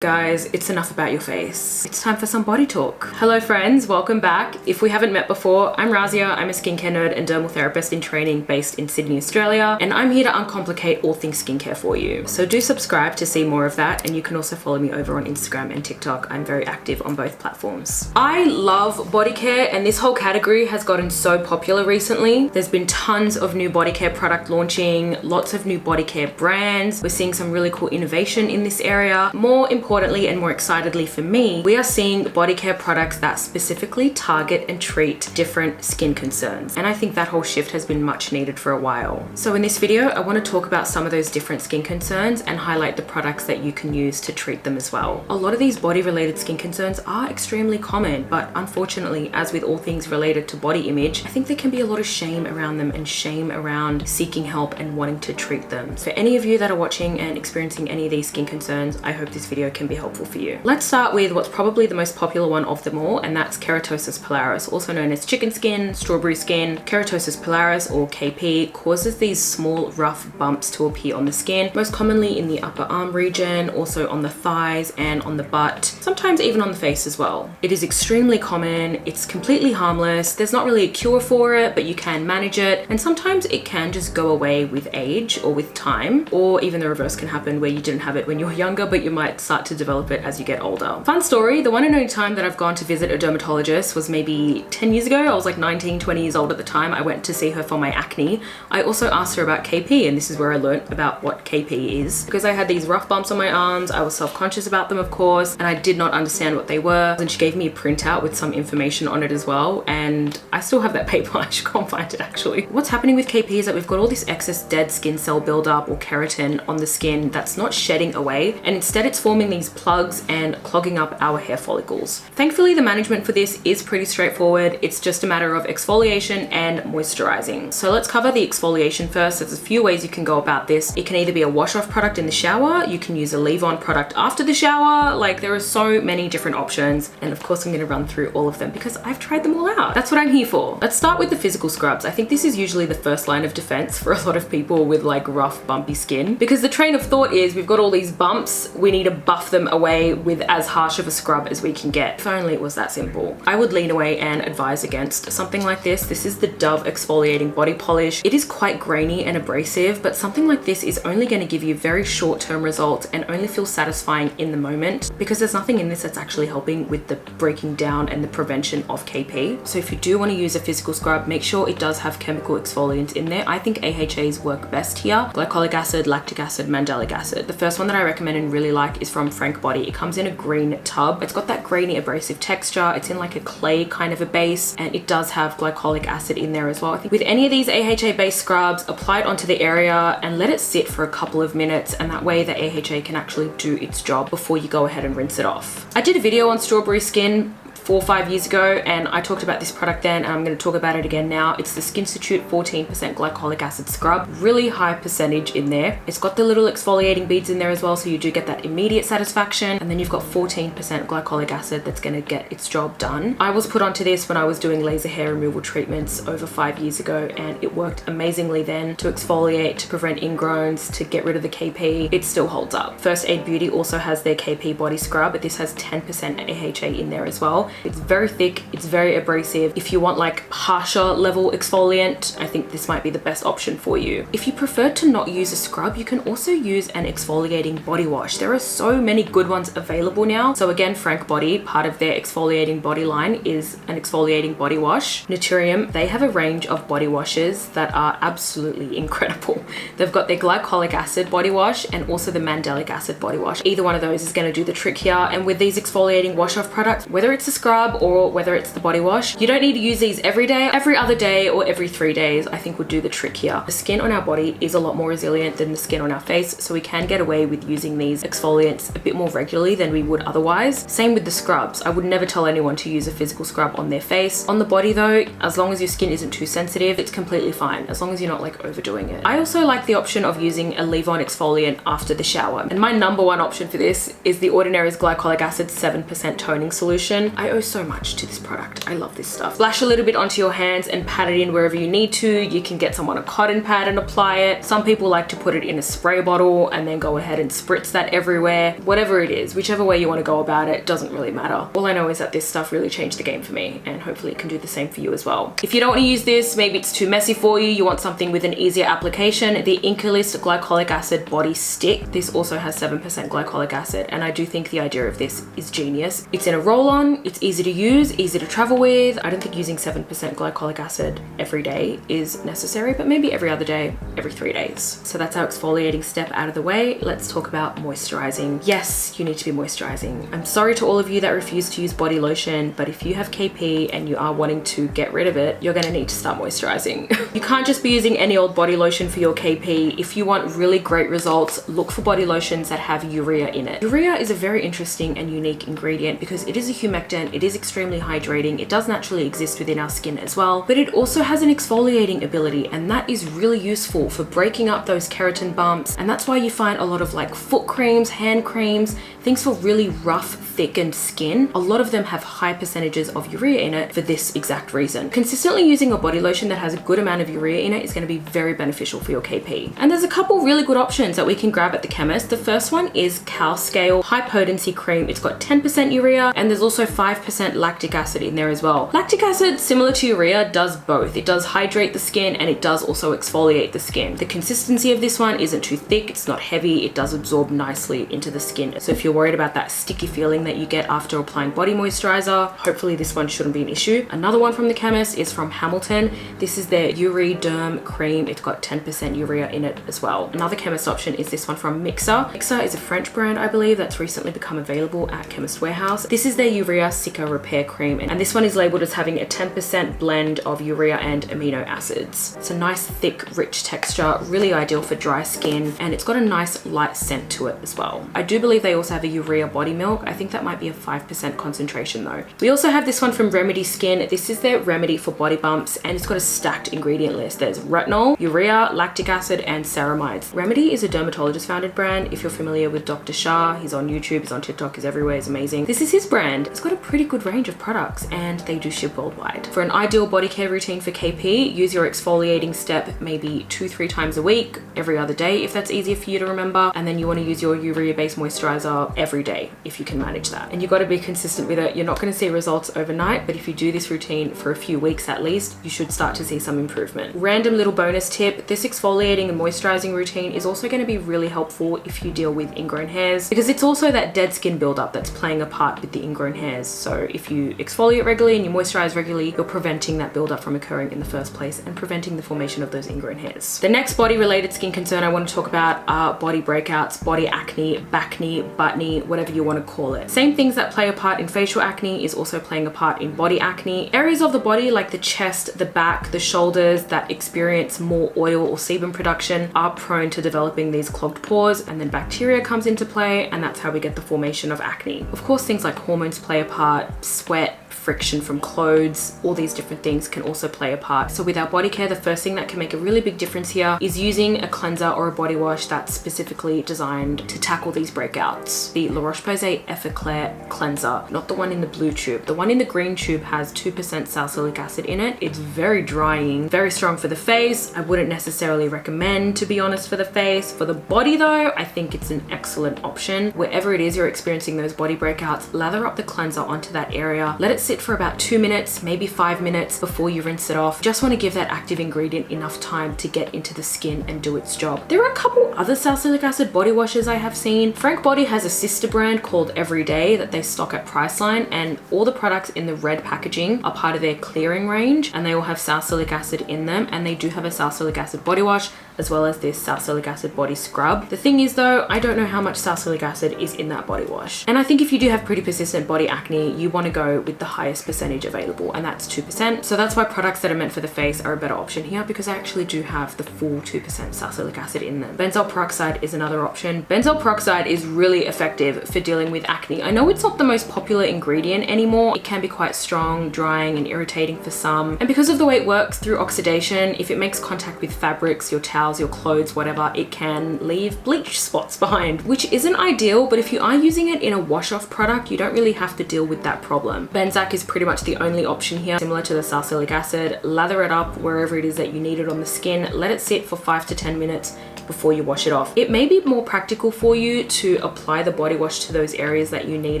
Guys, it's enough about your face. It's time for some body talk. Hello friends, welcome back. If we haven't met before, I'm Razia. I'm a skincare nerd and dermal therapist in training based in Sydney, Australia, and I'm here to uncomplicate all things skincare for you. So do subscribe to see more of that, and you can also follow me over on Instagram and TikTok. I'm very active on both platforms. I love body care, and this whole category has gotten so popular recently. There's been tons of new body care product launching, lots of new body care brands. We're seeing some really cool innovation in this area. More importantly and more excitedly for me, we are seeing body care products that specifically target and treat different skin concerns. And I think that whole shift has been much needed for a while. So in this video, I want to talk about some of those different skin concerns and highlight the products that you can use to treat them as well. A lot of these body related skin concerns are extremely common, but unfortunately, as with all things related to body image, I think there can be a lot of shame around them and shame around seeking help and wanting to treat them. For any of you that are watching and experiencing any of these skin concerns, I hope this video can be helpful for you. Let's start with what's probably the most popular one of them all, and that's Keratosis Pilaris, also known as chicken skin, strawberry skin. Keratosis Pilaris, or KP, causes these small rough bumps to appear on the skin, most commonly in the upper arm region, also on the thighs and on the butt, sometimes even on the face as well. It is extremely common, it's completely harmless, there's not really a cure for it, but you can manage it, and sometimes it can just go away with age or with time, or even the reverse can happen where you didn't have it when you were younger, but you might start to develop it as you get older. Fun story, the one and only time that I've gone to visit a dermatologist was maybe 10 years ago. I was like 19, 20 years old at the time. I went to see her for my acne. I also asked her about KP, and this is where I learned about what KP is. Because I had these rough bumps on my arms, I was self-conscious about them, of course, and I did not understand what they were. And she gave me a printout with some information on it as well, and I still have that paper. I should go and find it actually. What's happening with KP is that we've got all this excess dead skin cell buildup or keratin on the skin that's not shedding away, and instead it's forming these plugs and clogging up our hair follicles. Thankfully, the management for this is pretty straightforward. It's just a matter of exfoliation and moisturizing. So let's cover the exfoliation first. There's a few ways you can go about this. It can either be a wash-off product in the shower, you can use a leave-on product after the shower. Like, there are so many different options, and of course I'm going to run through all of them because I've tried them all out. That's what I'm here for. Let's start with the physical scrubs. I think this is usually the first line of defense for a lot of people with like rough, bumpy skin, because the train of thought is we've got all these bumps, we need to buff them away with as harsh of a scrub as we can get. If only it was that simple. I would lean away and advise against something like this. This is the Dove Exfoliating Body Polish. It is quite grainy and abrasive, but something like this is only going to give you very short-term results and only feel satisfying in the moment, because there's nothing in this that's actually helping with the breaking down and the prevention of KP. So if you do want to use a physical scrub, make sure it does have chemical exfoliants in there. I think AHAs work best here. Glycolic acid, lactic acid, mandelic acid. The first one that I recommend and really like is from Frank Body. It comes in a green tub. It's got that grainy abrasive texture. It's in like a clay kind of a base, and it does have glycolic acid in there as well. I think with any of these AHA based scrubs, apply it onto the area and let it sit for a couple of minutes, and that way the AHA can actually do its job before you go ahead and rinse it off. I did a video on strawberry skin 4 or 5 years ago, and I talked about this product then, and I'm going to talk about it again now. It's the Skinstitute 14% glycolic acid scrub. Really high percentage in there. It's got the little exfoliating beads in there as well, so you do get that immediate satisfaction, and then you've got 14% glycolic acid that's going to get its job done. I was put onto this when I was doing laser hair removal treatments over 5 years ago, and it worked amazingly then to exfoliate, to prevent ingrowns, to get rid of the KP. It still holds up. First Aid Beauty also has their KP body scrub, but this has 10% AHA in there as well. It's very thick, it's very abrasive. If you want like harsher level exfoliant, I think this might be the best option for you. If you prefer to not use a scrub, you can also use an exfoliating body wash. There are so many good ones available now. So again, Frank Body, part of their exfoliating body line is an exfoliating body wash. Naturium, they have a range of body washes that are absolutely incredible. They've got their glycolic acid body wash and also the mandelic acid body wash. Either one of those is going to do the trick here. And with these exfoliating wash-off products, whether it's a scrub or whether it's the body wash, you don't need to use these every day. Every other day or every 3 days, I think would do the trick here. The skin on our body is a lot more resilient than the skin on our face, so we can get away with using these exfoliants a bit more regularly than we would otherwise. Same with the scrubs. I would never tell anyone to use a physical scrub on their face. On the body though, as long as your skin isn't too sensitive, it's completely fine, as long as you're not like overdoing it. I also like the option of using a leave-on exfoliant after the shower, and my number one option for this is the Ordinary's Glycolic Acid 7% toning solution. I owe so much to this product. I love this stuff. Splash a little bit onto your hands and pat it in wherever you need to. You can get some on a cotton pad and apply it. Some people like to put it in a spray bottle and then go ahead and spritz that everywhere. Whatever it is, whichever way you want to go about it, doesn't really matter. All I know is that this stuff really changed the game for me, and hopefully it can do the same for you as well. If you don't want to use this, maybe it's too messy for you, you want something with an easier application, the Ingrowns Glycolic Acid Body Stick. This also has 7% glycolic acid, and I do think the idea of this is genius. It's in a roll-on, it's easy to use, easy to travel with. I don't think using 7% glycolic acid every day is necessary, but maybe every other day, every 3 days. So that's our exfoliating step out of the way. Let's talk about moisturizing. Yes, you need to be moisturizing. I'm sorry to all of you that refuse to use body lotion, but if you have KP and you are wanting to get rid of it, you're gonna need to start moisturizing. You can't just be using any old body lotion for your KP. If you want really great results, look for body lotions that have urea in it. Urea is a very interesting and unique ingredient because it is a humectant, it is extremely hydrating, it does naturally exist within our skin as well, but it also has an exfoliating ability, and that is really useful for breaking up those keratin bumps. And that's why you find a lot of like foot creams, hand creams, things for really rough, thickened skin. A lot of them have high percentages of urea in it for this exact reason. Consistently using a body lotion that has a good amount of urea in it is going to be very beneficial for your KP. And there's a couple really good options that we can grab at the chemist. The first one is Calscale High Potency Cream. It's got 10% urea, and there's also 5% lactic acid in there as well. Lactic acid, similar to urea, does both. It does hydrate the skin and it does also exfoliate the skin. The consistency of this one isn't too thick, it's not heavy, it does absorb nicely into the skin. So if you're worried about that sticky feeling that you get after applying body moisturizer, hopefully this one shouldn't be an issue. Another one from the chemist is from Hamilton. This is their Derm Cream. It's got 10% urea in it as well. Another chemist option is this one from Mixa. Mixa is a French brand, I believe, that's recently become available at Chemist Warehouse. This is their Urea Cica Repair Cream, and this one is labeled as having a 10% blend of urea and amino acids. It's a nice, thick, rich texture, really ideal for dry skin, and it's got a nice light scent to it as well. I do believe they also have a urea body milk. I think that might be a 5% concentration though. We also have this one from Remedy Skin. This is their remedy for body bumps, and it's got a stacked ingredient list. There's retinol, urea, lactic acid, and ceramides. Remedy is a dermatologist founded brand. If you're familiar with Dr. Shah, he's on YouTube, he's on TikTok, he's everywhere, he's amazing. This is his brand. It's got a pretty good range of products, and they do ship worldwide. For an ideal body care routine for KP, use your exfoliating step maybe 2-3 times a week, every other day if that's easier for you to remember, and then you want to use your urea based moisturizer every day if you can manage that. And you've got to be consistent with it. You're not going to see results overnight, but if you do this routine for a few weeks at least, you should start to see some improvement. Random little bonus tip, this exfoliating and moisturizing routine is also going to be really helpful if you deal with ingrown hairs, because it's also that dead skin buildup that's playing a part with the ingrown hairs. So if you exfoliate regularly and you moisturize regularly, you're preventing that buildup from occurring in the first place and preventing the formation of those ingrown hairs. The next body related skin concern I want to talk about are body breakouts, body acne, backne, buttne, whatever you want to call it. Same things that play a part in facial acne is also playing a part in body acne. Areas of the body like the chest, the back, the shoulders that experience more oil or sebum production are prone to developing these clogged pores, and then bacteria comes into play, and that's how we get the formation of acne. Of course, things like hormones play a part, sweat, friction from clothes, all these different things can also play a part. So with our body care, the first thing that can make a really big difference here is using a cleanser or a body wash that's specifically designed to tackle these breakouts. The La Roche-Posay Effaclar cleanser, not the one in the blue tube. The one in the green tube has 2% salicylic acid in it. It's very drying, very strong for the face. I wouldn't necessarily recommend, to be honest, for the face. For the body though, I think it's an excellent option. Wherever it is you're experiencing those body breakouts, lather up the cleanser onto that area, let it sit for about 2 minutes, maybe 5 minutes before you rinse it off. Just want to give that active ingredient enough time to get into the skin and do its job. There are a couple other salicylic acid body washes I have seen. Frank Body has a sister brand called Everyday that they stock at Priceline, and all the products in the red packaging are part of their clearing range, and they all have salicylic acid in them, and they do have a salicylic acid body wash as well as this salicylic acid body scrub. The thing is though, I don't know how much salicylic acid is in that body wash. And I think if you do have pretty persistent body acne, you want to go with the highest percentage available, and that's 2%. So that's why products that are meant for the face are a better option here, because I actually do have the full 2% salicylic acid in them. Benzoyl peroxide is another option. Benzoyl peroxide is really effective for dealing with acne acne. I know it's not the most popular ingredient anymore. It can be quite strong, drying, and irritating for some. And because of the way it works through oxidation, if it makes contact with fabrics, your towels, your clothes, whatever, it can leave bleach spots behind, which isn't ideal, but if you are using it in a wash-off product, you don't really have to deal with that problem. Benzac is pretty much the only option here, similar to the salicylic acid. Lather it up wherever it is that you need it on the skin. Let it sit for 5 to 10 minutes before you wash it off. It may be more practical for you to apply the body wash to those areas that you need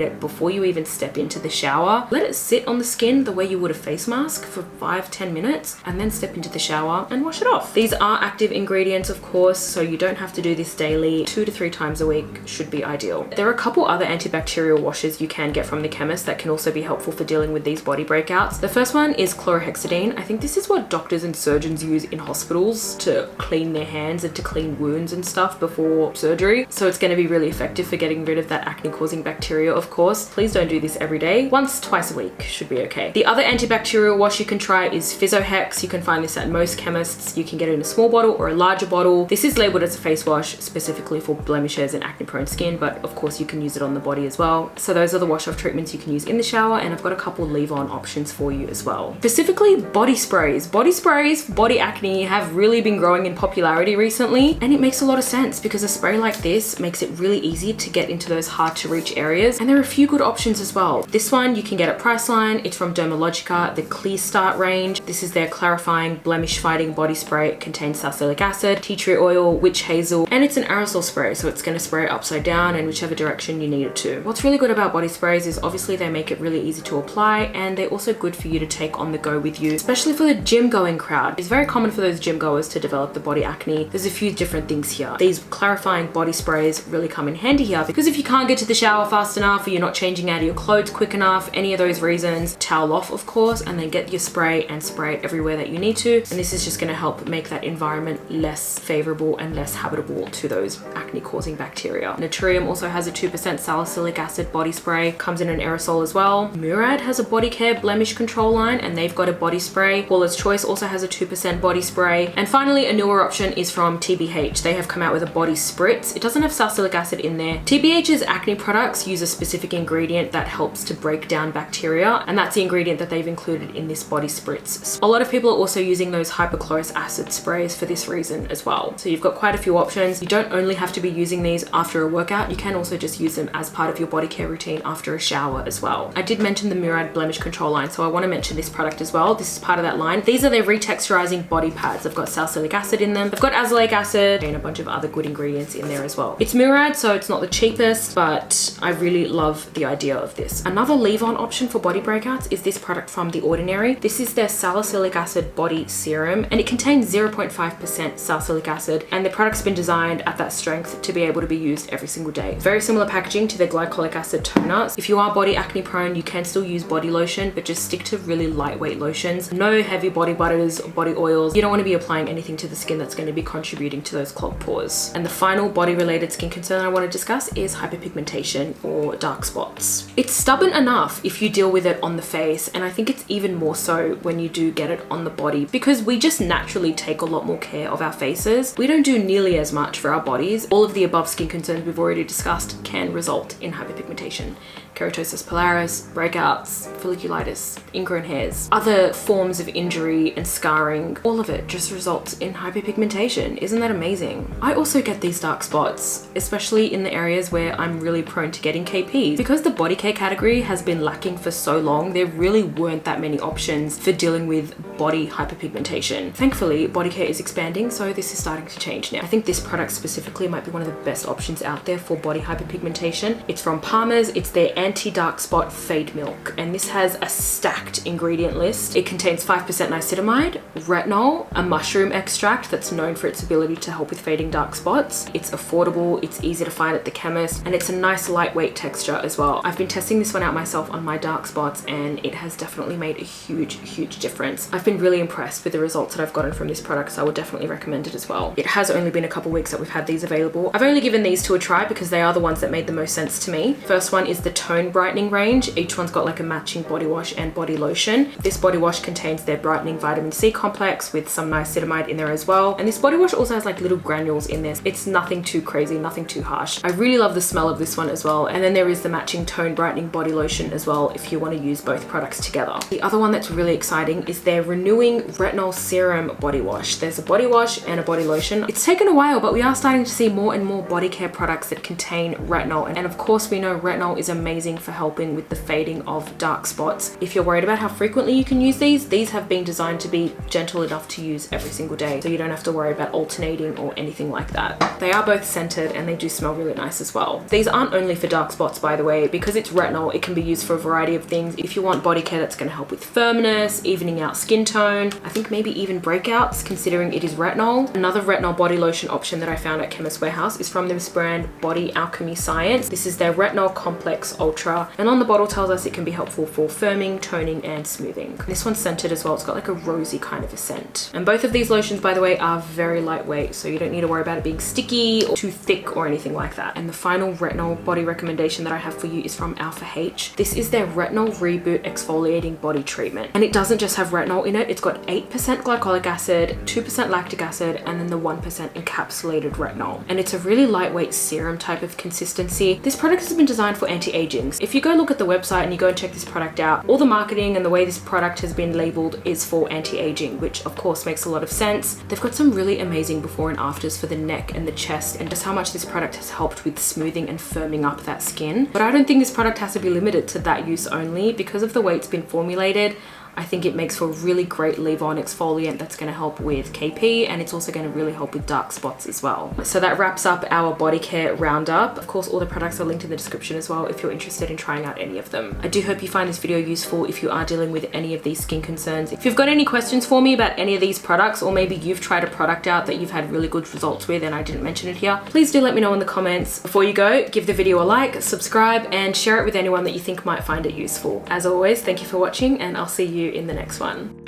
it before you even step into the shower. Let it sit on the skin the way you would a face mask for 5-10 minutes and then step into the shower and wash it off. These are active ingredients, of course, so you don't have to do this daily. 2 to 3 times a week should be ideal. There are a couple other antibacterial washes you can get from the chemist that can also be helpful for dealing with these body breakouts. The first one is chlorhexidine. I think this is what doctors and surgeons use in hospitals to clean their hands and to clean wounds and stuff before surgery. So it's going to be really effective for getting rid of that acne causing bacteria, of course. Please don't do this every day. Once, twice a week should be okay. The other antibacterial wash you can try is Phisohex. You can find this at most chemists. You can get it in a small bottle or a larger bottle. This is labeled as a face wash specifically for blemishes and acne prone skin, but of course you can use it on the body as well. So those are the wash off treatments you can use in the shower, and I've got a couple leave on options for you as well. Specifically body sprays. Body sprays for body acne have really been growing in popularity recently, and it makes a lot of sense because a spray like this makes it really easy to get into those hard to reach areas, and there are a few good options as well. This one you can get at Priceline. It's from Dermalogica, the Clear Start range. This is their clarifying blemish fighting body spray. It contains salicylic acid, tea tree oil, witch hazel, and it's an aerosol spray, so it's going to spray upside down in whichever direction you need it to. What's really good about body sprays is obviously they make it really easy to apply, and they're also good for you to take on the go with you, especially for the gym going crowd. It's very common for those gym goers to develop the body acne. There's a few different things here. These clarifying body sprays really come in handy here because if you can't get to the shower fast enough, or you're not changing out of your clothes quick enough, any of those reasons, towel off of course, and then get your spray and spray it everywhere that you need to. And this is just going to help make that environment less favorable and less habitable to those acne causing bacteria. Naturium also has a 2% salicylic acid body spray, comes in an aerosol as well. Murad has a body care blemish control line, and they've got a body spray. Paula's Choice also has a 2% body spray. And finally, a newer option is from TBH. They have come out with a body spritz. It doesn't have salicylic acid in there. TBH's acne products use a specific ingredient that helps to break down bacteria, and that's the ingredient that they've included in this body spritz. A lot of people are also using those hypochlorous acid sprays for this reason as well. So you've got quite a few options. You don't only have to be using these after a workout. You can also just use them as part of your body care routine after a shower as well. I did mention the Murad blemish control line, so I want to mention this product as well. This is part of that line. These are their retexturizing body pads. They've got salicylic acid in them. They've got azelaic acid and a bunch of other good ingredients in there as well. It's Murad, so it's not the cheapest, but I really love the idea of this. Another leave-on option for body breakouts is this product from The Ordinary. This is their salicylic acid body serum, and it contains 0.5% salicylic acid, and the product's been designed at that strength to be able to be used every single day. Very similar packaging to their glycolic acid toner. If you are body acne prone, you can still use body lotion, but just stick to really lightweight lotions. No heavy body butters or body oils. You don't want to be applying anything to the skin that's going to be contributing to those clogged pores. And the final body related skin concern I want to discuss is hyperpigmentation or dark spots. It's stubborn enough if you deal with it on the face, and I think it's even more so when you do get it on the body, because we just naturally take a lot more care of our faces. We don't do nearly as much for our bodies. All of the above skin concerns we've already discussed can result in hyperpigmentation. Keratosis pilaris, breakouts, folliculitis, ingrown hairs, other forms of injury and scarring, all of it just results in hyperpigmentation. Isn't that amazing? I also get these dark spots, especially in the areas where I'm really prone to getting KPs. Because the body care category has been lacking for so long, there really weren't that many options for dealing with body hyperpigmentation. Thankfully, body care is expanding, so this is starting to change now. I think this product specifically might be one of the best options out there for body hyperpigmentation. It's from Palmer's. It's their anti-dark spot fade milk, and this has a stacked ingredient list. It contains 5% niacinamide, retinol, a mushroom extract that's known for its ability to help with fading dark spots. It's affordable, it's easy to find at the chemist, and it's a nice lightweight texture as well. I've been testing this one out myself on my dark spots, and it has definitely made a huge difference. I've been really impressed with the results that I've gotten from this product, so I would definitely recommend it as well. It has only been a couple weeks that we've had these available. I've only given these two a try because they are the ones that made the most sense to me. First one is the Tone Brightening range. Each one's got like a matching body wash and body lotion. This body wash contains their brightening vitamin C complex with some niacinamide in there as well. And this body wash also has like little little granules in this. It's nothing too crazy, nothing too harsh. I really love the smell of this one as well. And then there is the matching tone brightening body lotion as well if you want to use both products together. The other one that's really exciting is their renewing retinol serum body wash. There's a body wash and a body lotion. It's taken a while, but we are starting to see more and more body care products that contain retinol. And of course, we know retinol is amazing for helping with the fading of dark spots. If you're worried about how frequently you can use these have been designed to be gentle enough to use every single day, so you don't have to worry about alternating or anything like that. They are both scented and they do smell really nice as well. These aren't only for dark spots, by the way. Because it's retinol, it can be used for a variety of things. If you want body care that's going to help with firmness, evening out skin tone, I think maybe even breakouts, considering it is retinol. Another retinol body lotion option that I found at Chemist Warehouse is from this brand Body Alchemy Science. This is their Retinol Complex Ultra, and on the bottle tells us it can be helpful for firming, toning, and smoothing. This one's scented as well. It's got like a rosy kind of a scent. And both of these lotions, by the way, are very lightweight, so you don't need to worry about it being sticky or too thick or anything like that. And the final retinol body recommendation that I have for you is from Alpha H. This is their Retinol Reboot Exfoliating Body Treatment. And it doesn't just have retinol in it. It's got 8% glycolic acid, 2% lactic acid, and then the 1% encapsulated retinol. And it's a really lightweight serum type of consistency. This product has been designed for anti-aging. If you go look at the website and you go and check this product out, all the marketing and the way this product has been labeled is for anti-aging, which of course makes a lot of sense. They've got some really amazing before and afters for the neck and the chest, and just how much this product has helped with smoothing and firming up that skin. But I don't think this product has to be limited to that use only. Because of the way it's been formulated, I think it makes for a really great leave-on exfoliant that's going to help with KP, and it's also going to really help with dark spots as well. So that wraps up our body care roundup. Of course, all the products are linked in the description as well if you're interested in trying out any of them. I do hope you find this video useful if you are dealing with any of these skin concerns. If you've got any questions for me about any of these products, or maybe you've tried a product out that you've had really good results with and I didn't mention it here, please do let me know in the comments. Before you go, give the video a like, subscribe, and share it with anyone that you think might find it useful. As always, thank you for watching, and I'll see you in the next one.